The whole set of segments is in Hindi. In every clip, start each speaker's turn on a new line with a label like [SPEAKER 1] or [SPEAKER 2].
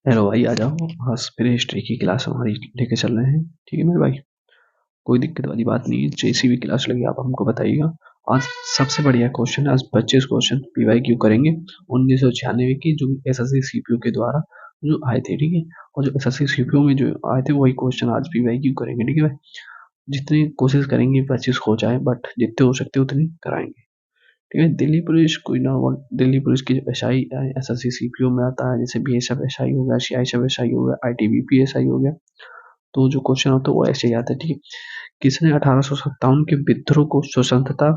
[SPEAKER 1] हेलो भाई, आ जाओ। आज फिर हिस्ट्री की क्लास हमारी लेके चल रहे हैं। ठीक है मेरे भाई, कोई दिक्कत वाली बात नहीं है। जैसी भी क्लास लगी आप हमको बताइएगा। आज सबसे बढ़िया क्वेश्चन है। आज 25 क्वेश्चन पीवाईक्यू करेंगे 1996 की, जो एसएससी सीपीयू के द्वारा जो आए थे। ठीक है, और जो एसएससी सीपीयू में जो आए थे वही क्वेश्चन आज पीवाईक्यू करेंगे। ठीक है भाई, जितनी कोशिश करेंगे 25 हो जाए, बट जितने हो सकते उतनी कराएंगे। ठीक है, दिल्ली पुलिस कोई नॉर्मल दिल्ली पुलिस की जो एसआई एसएससी सीपीयू में आता है, जैसे बीएसएफ एसआई हो गया, सीआईएसएफ एसआई हो गया, आईटीबीपी एसआई हो गया, तो जो क्वेश्चन होता है वो ऐसे ही आता है। ठीक है, किसने 1857 के विद्रोह को स्वतंत्रता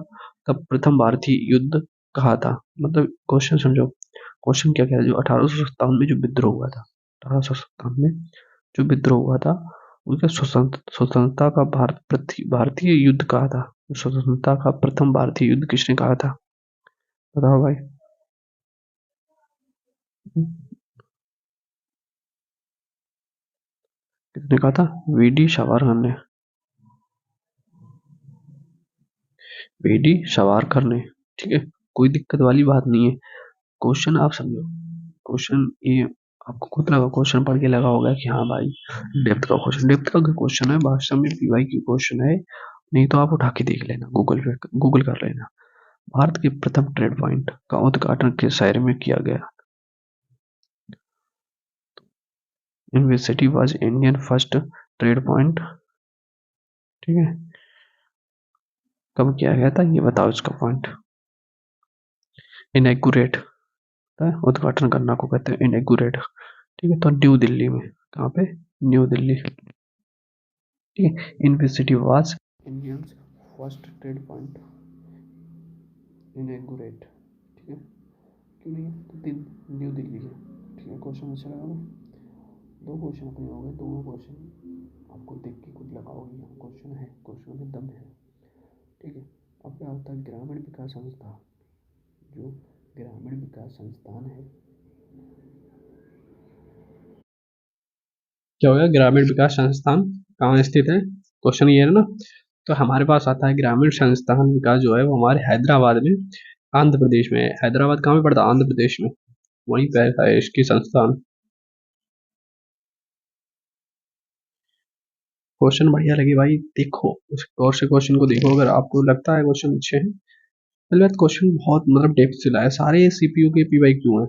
[SPEAKER 1] का प्रथम भारतीय युद्ध कहा था? मतलब क्वेश्चन समझो, क्वेश्चन क्या कह रहा है। जो 1857 में जो विद्रोह हुआ था, 1857 में जो विद्रोह हुआ था, उसका स्वतंत्रता का भारतीय युद्ध कहा था। स्वतंत्रता का प्रथम भारतीय युद्ध किसने कहा था? बताओ भाई। किसने कहा था? वीडी सावरकर ने। वीडी सावरकर ने। ठीक है, कोई दिक्कत वाली बात नहीं है। क्वेश्चन आप समझो, क्वेश्चन ये आपको खुद लगा, क्वेश्चन पढ़ के लगा होगा कि हाँ भाई डेप्थ का क्वेश्चन, डेप्थ का क्वेश्चन है, वास्तव में पीवाई की क्वेश्चन है। नहीं तो आप उठा के देख लेना, गूगल कर लेना। भारत के प्रथम ट्रेड पॉइंट का उद्घाटन किस शहर में किया गया? In which city was Indian first trade point? ठीक है, कब किया गया था ये बताओ इसका पॉइंट। इनएगुरेट, उद्घाटन करना को कहते हैं इनएगुरेट। ठीक है, तो न्यू दिल्ली में। कहाँ पे? न्यू दिल्ली। ठीक है, in which city was Indian first trade point inaugurate? ठीक है, क्यों नहीं है? तो न्यू दिल्ली है। ठीक है, क्वेश्चन अच्छा लगा ना? दो क्वेश्चन अपने हो गए, दोनों क्वेश्चन आपको देख के खुद लगाओगे यहाँ क्वेश्चन है, क्वेश्चन में दम है। ठीक है, अब क्या होता है, ग्रामीण विकास संस्था, जो ग्रामीण विकास संस्थान है, क्या होगा? ग्रामीण विकास संस्थान कहाँ स्थित है? क्वेश्चन ये है ना। तो हमारे पास आता है ग्रामीण संस्थान विकास जो है वो हमारे हैदराबाद में, आंध्र प्रदेश में है। हैदराबाद कहाँ पे पड़ता है? आंध्र प्रदेश में। वहीं पे है इसकी संस्थान। क्वेश्चन बढ़िया लगे भाई, देखो उस और से क्वेश्चन को देखो। अगर आपको लगता है क्वेश्चन अच्छे हैं, पहले बात क्वेश्चन बहुत मतलब डेप्थ से लाया, सारे सीपीयू के पीवाई क्यों है।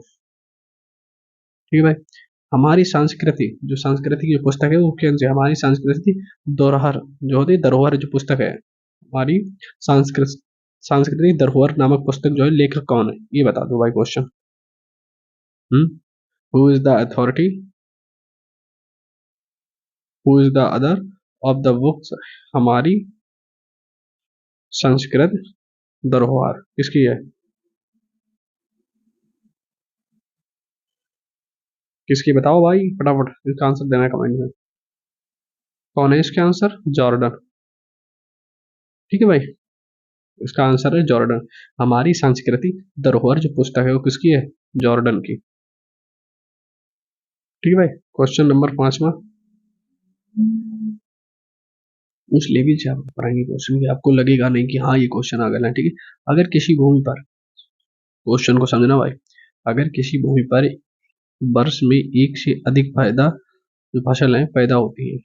[SPEAKER 1] ठीक है भाई, हमारी संस्कृति, जो संस्कृति की जो पुस्तक है वो क्या है? हमारी संस्कृति धरोहर जो होती है, धरोहर जो पुस्तक है हमारी संस्कृत सांस्कृतिक धरोहर नामक पुस्तक जो है, लेखक कौन है ये बता दो भाई question. Who is the authority, who is the other of the books, हमारी संस्कृत धरोहर किसकी है? किसकी बताओ भाई, फटाफट इसका आंसर देना कमेंट में। कौन है इसका आंसर? जॉर्डन। ठीक है भाई, इसका आंसर है जॉर्डन। हमारी संस्कृति धरोहर जो पुस्तक है वो किसकी है? जॉर्डन की। ठीक है भाई, क्वेश्चन नंबर 5वां। उस लेवल से आप पढ़ाएंगे क्वेश्चन की, आपको लगेगा नहीं कि हाँ ये क्वेश्चन आ गया है। ठीक है, अगर किसी भूमि पर, क्वेश्चन को समझना भाई, अगर किसी भूमि पर वर्ष में एक से अधिक फायदा जो फसल है पैदा होती है,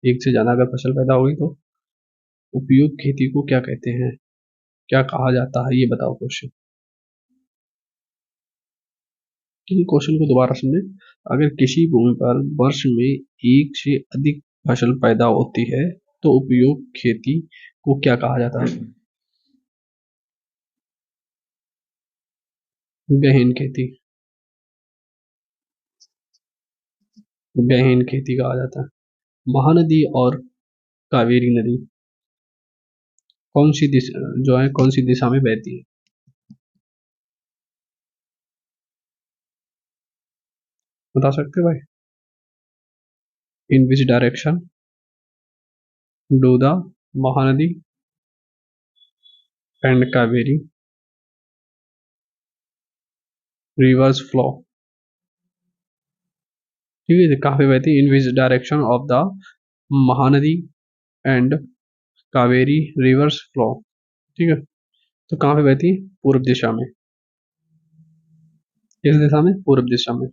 [SPEAKER 1] एक से ज्यादा अगर फसल पैदा होगी तो उपयुक्त खेती को क्या कहते हैं, क्या कहा जाता है ये बताओ क्वेश्चन। ठीक है, क्वेश्चन को दोबारा समझे। अगर किसी भूमि पर वर्ष में एक से अधिक फसल पैदा होती है तो उपयुक्त खेती को क्या कहा जाता है? गहन खेती। गहन खेती कहा जाता है। महानदी और कावेरी नदी कौन सी दिशा जो है, कौन सी दिशा में बहती है? बता सकते हो भाई? In which direction do the Mahanadi and Kaveri rivers flow? ठीक है, कहाँ पे बहती है? In which direction of the Mahanadi and Kaveri rivers flow? ठीक है, तो कहाँ पे बहती है? पूर्व दिशा में। किस दिशा में? पूर्व दिशा में।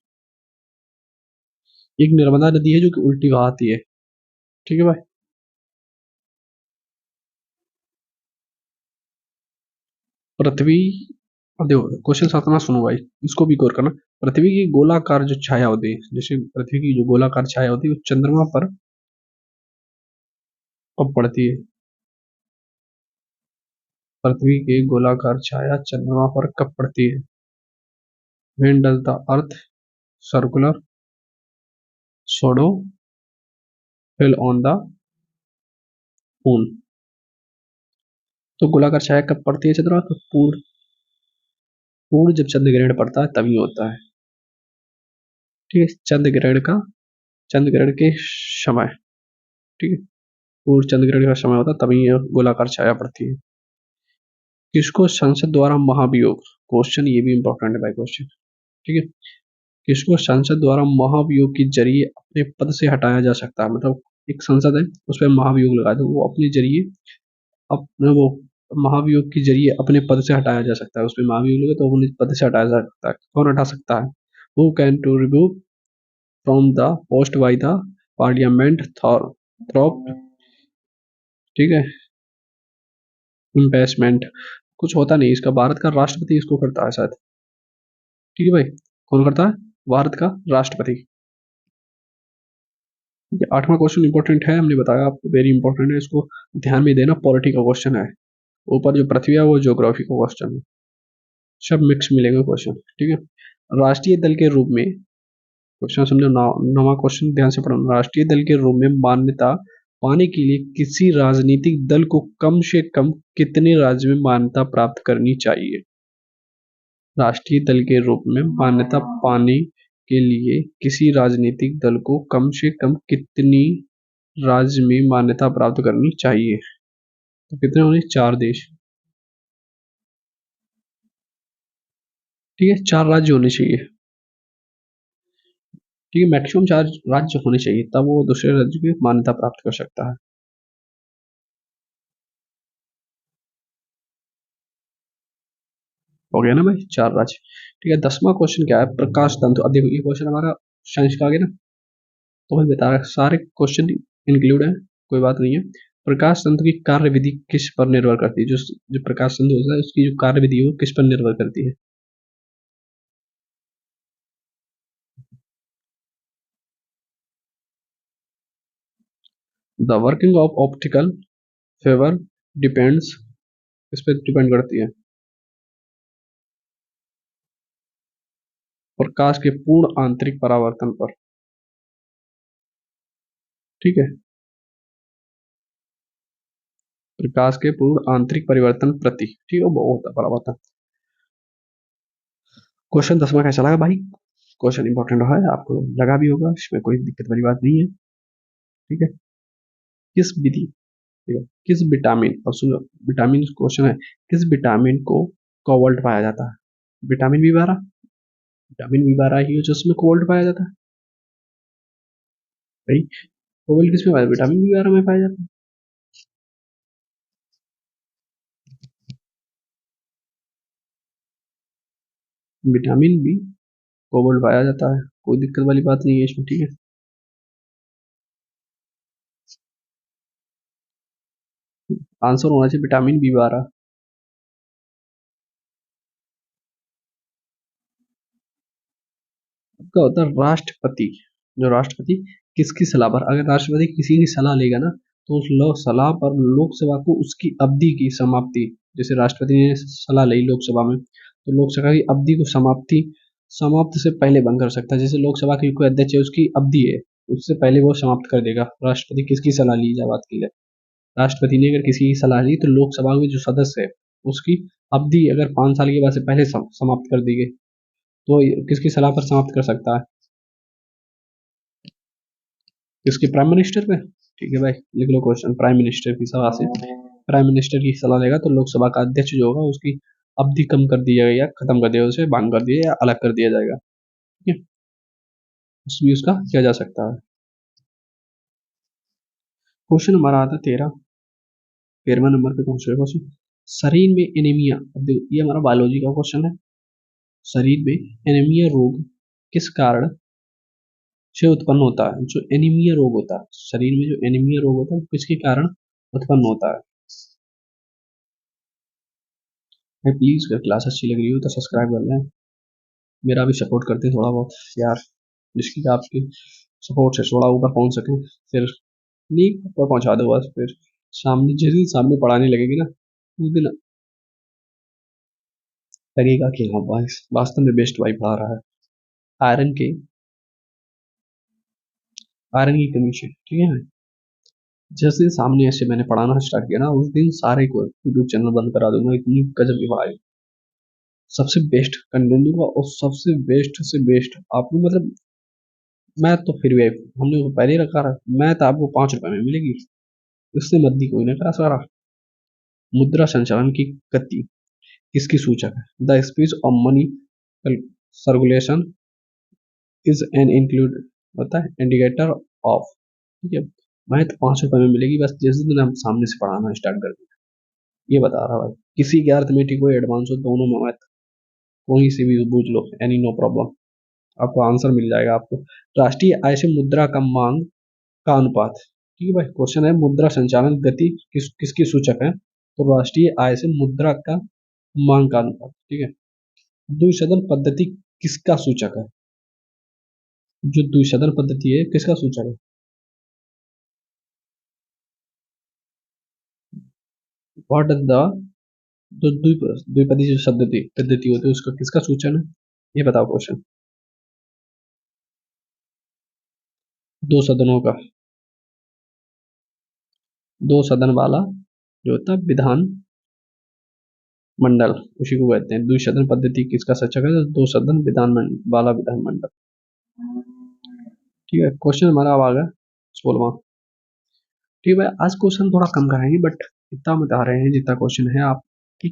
[SPEAKER 1] एक नर्मदा नदी है जो कि उल्टी बहाती है। ठीक है भाई। पृथ्वी, अब देखो क्वेश्चन सातना सुनो भाई, इसको भी गौर करना। पृथ्वी की गोलाकार जो छाया होती है, जैसे पृथ्वी की जो गोलाकार छाया होती है वो चंद्रमा पर कब पड़ती है? पृथ्वी की गोलाकार छाया चंद्रमा पर कब पड़ती है? When does the earth circular shadow fell on the moon? तो गोलाकार छाया कब पड़ती है चंद्रमा पर? पूर्ण, पूर्ण जब चंद्र ग्रहण पड़ता है तभी होता है। ठीक है, चंद्र ग्रहण का, चंद्र ग्रहण के समय, ठीक है, पूर्ण चंद्र ग्रहण का समय होता है तभी यह गोलाकार छाया पड़ती है। किसको संसद द्वारा महाभियोग, क्वेश्चन ये भी इंपॉर्टेंट है भाई क्वेश्चन। ठीक है, किसको संसद द्वारा महाभियोग के जरिए अपने पद से हटाया जा सकता है? मतलब एक संसद है, उस पर महाभियोग लगा दो, वो अपने जरिए, अपने वो महाभियोग के जरिए अपने पद से हटाया जा सकता है। उस पर महाभियोग लगे तो अपने पद से हटाया जा सकता है। कौन हटा सकता है? Who can to remove from the post by the parliament through, ठीक है, इम्पेचमेंट। कुछ होता नहीं इसका, भारत का राष्ट्रपति इसको करता है शायद। ठीक है भाई, कौन करता है? भारत का राष्ट्रपति। ये 8वां क्वेश्चन इंपॉर्टेंट है, हमने बताया आपको, वेरी इंपॉर्टेंट है, इसको ध्यान में देना। पॉलिटी का क्वेश्चन है, ऊपर जो पृथ्वी है वो ज्योग्राफी का क्वेश्चन है, सब मिक्स मिलेगा क्वेश्चन। ठीक है, राष्ट्रीय दल के रूप में, क्वेश्चन समझो, 9वां क्वेश्चन ध्यान से पढ़ो। राष्ट्रीय दल के रूप में मान्यता पाने के लिए किसी राजनीतिक दल को कम से कम कितने राज्य में मान्यता प्राप्त करनी चाहिए? राष्ट्रीय दल के रूप में मान्यता पाने के लिए किसी राजनीतिक दल को कम से कम कितनी राज्य में मान्यता प्राप्त करनी चाहिए? तो कितने होंगे? 4 देश। ठीक है, 4 राज्य होने चाहिए। ठीक है, मैक्सिमम 4 राज्य होने चाहिए, तब वो दूसरे राज्य की मान्यता प्राप्त कर सकता है। हो गया ना भाई, 4 राज्य। ठीक है, 10वां क्वेश्चन क्या है? प्रकाश तंत्र। अब देखो ये क्वेश्चन हमारा साइंस का आ गया ना, तो भाई बता रहा, सारे क्वेश्चन इंक्लूड है, कोई बात नहीं है। प्रकाश तंत्र की कार्य विधि किस पर निर्भर करती है? जो जो प्रकाश तंत्र होता है उसकी जो कार्य विधि है वो किस पर निर्भर करती है? The working of optical favour depends, किस पे डिपेंड करती है? प्रकाश के पूर्ण आंतरिक परावर्तन पर। ठीक है, प्रकाश के पूर्ण आंतरिक परिवर्तन प्रति, ठीक है, वो होता है परावर्तन। क्वेश्चन 10वां कैसा लगा भाई? क्वेश्चन इंपॉर्टेंट है, आपको लगा भी होगा, इसमें कोई दिक्कत वाली बात नहीं है। ठीक है, किस विधि, ठीक है, किस विटामिन, अब सुनो, विटामिन क्वेश्चन है, किस विटामिन को कोबाल्ट पाया जाता है? विटामिन बी 12, विटामिन बी 12 ही है जो उसमें कोबाल्ट पाया जाता है भाई। कोबाल्ट किसमें पाया? विटामिन बी 12 में पाया जाता है। विटामिन बी कोबाल्ट पाया जाता है, कोई दिक्कत वाली बात नहीं है इसमें। ठीक है, आंसर होना चाहिए विटामिन बी 12। क्या होता है? राष्ट्रपति, जो राष्ट्रपति किसकी सलाह पर, अगर राष्ट्रपति किसी की सलाह लेगा ना, तो उस सलाह पर लोकसभा को उसकी अवधि की समाप्ति, जैसे राष्ट्रपति ने सलाह ली लोकसभा में, तो लोकसभा की अवधि को समाप्ति, समाप्त से पहले बंद कर सकता है। जैसे लोकसभा की कोई अध्यक्ष है, उसकी अवधि है, उससे पहले वो समाप्त कर देगा। राष्ट्रपति किसकी सलाह ली जाए बात की जाए, राष्ट्रपति ने अगर किसी की सलाह ली तो लोकसभा में जो सदस्य है उसकी अवधि अगर 5 साल के बाद से पहले समाप्त कर दी गई, तो किसकी सलाह पर समाप्त कर सकता है? किसके? प्राइम मिनिस्टर पे। ठीक है भाई, लिख लो क्वेश्चन, प्राइम मिनिस्टर की सलाह से, प्राइम मिनिस्टर की सलाह लेगा तो लोकसभा का अध्यक्ष जो होगा उसकी अवधि कम कर दी जाएगी या खत्म कर दिया, उसे भंग कर दिया या अलग कर दिया जाएगा। ठीक है, उसमें उसका किया जा सकता है। क्वेश्चन हमारा आता है 13वें नंबर पे पहुंच रहे क्वेश्चन। शरीर में एनीमिया, अब देखो ये हमारा बायोलॉजी का क्वेश्चन है। शरीर में एनीमिया रोग किस कारण से उत्पन्न होता है। जो एनीमिया रोग होता है, शरीर में जो एनीमिया रोग होता है, किसके कारण उत्पन्न होता है? भाई प्लीज, अगर क्लास अच्छी लग रही हो तो सब्सक्राइब कर लें, मेरा भी सपोर्ट करते हैं थोड़ा बहुत यार, जिसकी आपकी सपोर्ट से थोड़ा ऊपर पहुंच सके। फिर लीग ऊपर पहुंचा दो बस, फिर सामने जिस दिन सामने पढ़ाने लगेगी ना, उस दिन लगेगा कि हाँ भाई वास्तव में बेस्ट भाई पढ़ा रहा है। आयरन के आयरन की कमी से, ठीक है। जिस दिन सामने ऐसे मैंने पढ़ाना स्टार्ट किया ना, उस दिन सारे को यूट्यूब चैनल बंद करा दूंगा, इतनी गजब की पढ़ाई। सबसे बेस्ट कंटेंट दूंगा और सबसे बेस्ट से बेस्ट आपको, मतलब मैं तो फिर भी हमने तो पहले ही रखा रहा, मैं तो आपको 5 रुपए में मिलेगी, इससे मत दी कोई ना करा सारा। मुद्रा संचालन की गति किसकी सूचक है? The speed of money circulation is an include होता है इंडिकेटर ऑफ, ठीक है। मैं तो 5 रुपए में मिलेगी, बस जिस दिन हम सामने से पढ़ाना स्टार्ट कर दें, ये बता रहा भाई। किसी के अर्थमेटिक हो एडवांस हो, दोनों में मैथ कोई से भी बूझ लो, एनी नो प्रॉब्लम, आपको आंसर मिल जाएगा आपको। राष्ट्रीय आय से मुद्रा का मांग का अनुपात, ठीक है भाई। क्वेश्चन है मुद्रा संचालन गति किसकी सूचक है? तो राष्ट्रीय आय से मुद्रा का मांग का अनुपात, ठीक है। द्विशदन पद्धति किसका सूचक है? जो द्विशदन पद्धति है किसका सूचक है? व्हाट इज द जो द्विपदी जो पद्धति पद्धति होती है उसका किसका सूचन है? ये बताओ क्वेश्चन। दो सदनों का, दो सदन वाला जो होता है विधान मंडल, उसी को कहते हैं द्विसदन पद्धति किसका सूचक है? दो सदन वाला विधान मंडल, ठीक है। क्वेश्चन हमारा अब आ गया 16वां, ठीक है भाई। आज क्वेश्चन थोड़ा कम कराएंगे, बट इतना बता रहे हैं जितना क्वेश्चन है आप, कि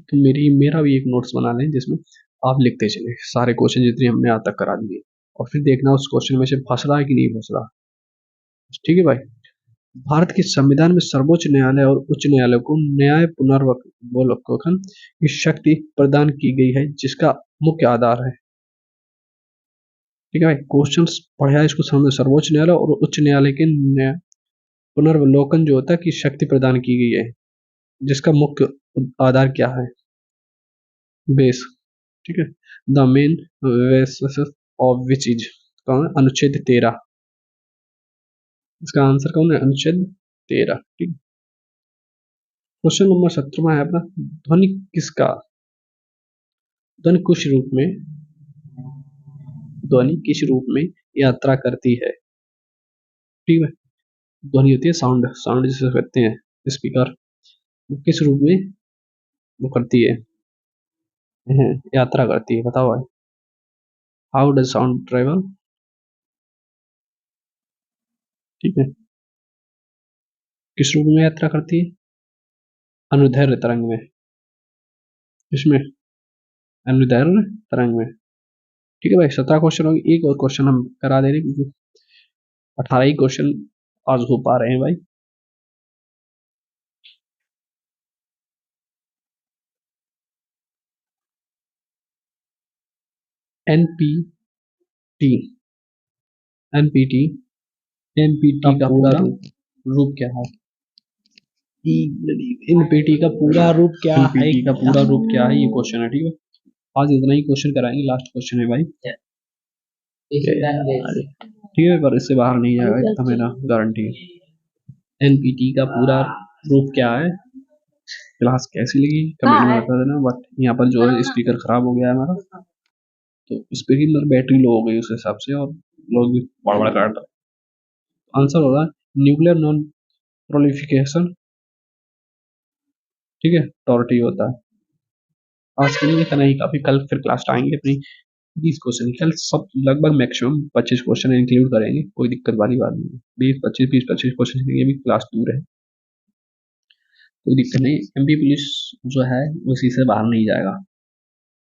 [SPEAKER 1] मेरा भी एक नोट्स बना लें जिसमें आप लिखते चले सारे क्वेश्चन जितने हमने आज तक करा दिए, और फिर देखना उस क्वेश्चन में से फंस रहा है कि नहीं फंस रहा, ठीक है भाई। भारत के संविधान में सर्वोच्च न्यायालय और उच्च न्यायालय को न्याय पुनर्विलोकन की शक्ति प्रदान की गई है, जिसका मुख्य आधार है, ठीक है भाई। क्वेश्चन पढ़ा इसको समझ, सर्वोच्च न्यायालय और उच्च न्यायालय के न्याय पुनर्विलोकन जो होता है की शक्ति प्रदान की गई है, जिसका मुख्य आधार क्या है? बेस, ठीक है। The main basis of which is, कौन है? अनुच्छेद 13, इसका आंसर कौन है? अनुच्छेद 13, ठीक। क्वेश्चन नंबर 17 है अपना, ध्वनि किसका, ध्वनि किस रूप में, ध्वनि किस रूप में यात्रा करती है, ठीक है। ध्वनि होती है साउंड, साउंड जिसे कहते हैं स्पीकर, वो किस रूप में वो करती है, यात्रा करती है, बताओ भाई। हाउ डज साउंड ट्रेवल, ठीक है। किस रूप में यात्रा करती है? अनुदैर्घ्य तरंग में, इसमें अनुदैर्घ्य तरंग में, ठीक है भाई। 17 क्वेश्चन होंगे, एक और क्वेश्चन हम करा दे रहे हैं, क्योंकि 18 ही क्वेश्चन आज हो पा रहे हैं भाई। एनपीटी, एनपीटी, एनपीटी का पूरा रूप क्या है? एनपीटी का पूरा रूप क्या है? एनपीटी का पूरा रूप क्या है, ये क्वेश्चन है, ठीक है। आज इतना ही क्वेश्चन कराएंगे, लास्ट क्वेश्चन है भाई, ठीक है। पर इससे बाहर नहीं जाएगा, इतना मेरा गारंटी है। एनपीटी का पूरा रूप क्या है? क्लास कैसी लगी कमेंट में बता देना। बट यहाँ पर जो है स्पीकर खराब हो गया है हमारा, तो स्पीकर बैटरी लो हो गई उस हिसाब से, और लोग भी बड़बड़ कर रहे। आंसर होगा न्यूक्लियर नॉन प्रोलिफिकेशन, ठीक है, टॉर्टी होता है। आज के लिए इतना ही काफी, कल फिर क्लास आएंगे अपनी 20 क्वेश्चन, कल सब लगभग मैक्सिमम 25 क्वेश्चन इंक्लूड करेंगे, कोई दिक्कत वाली बात नहीं है। 20 25 क्वेश्चन के लिए भी क्लास दूर है, कोई दिक्कत नहीं। एमपी पुलिस जो है उसी से बाहर नहीं जाएगा।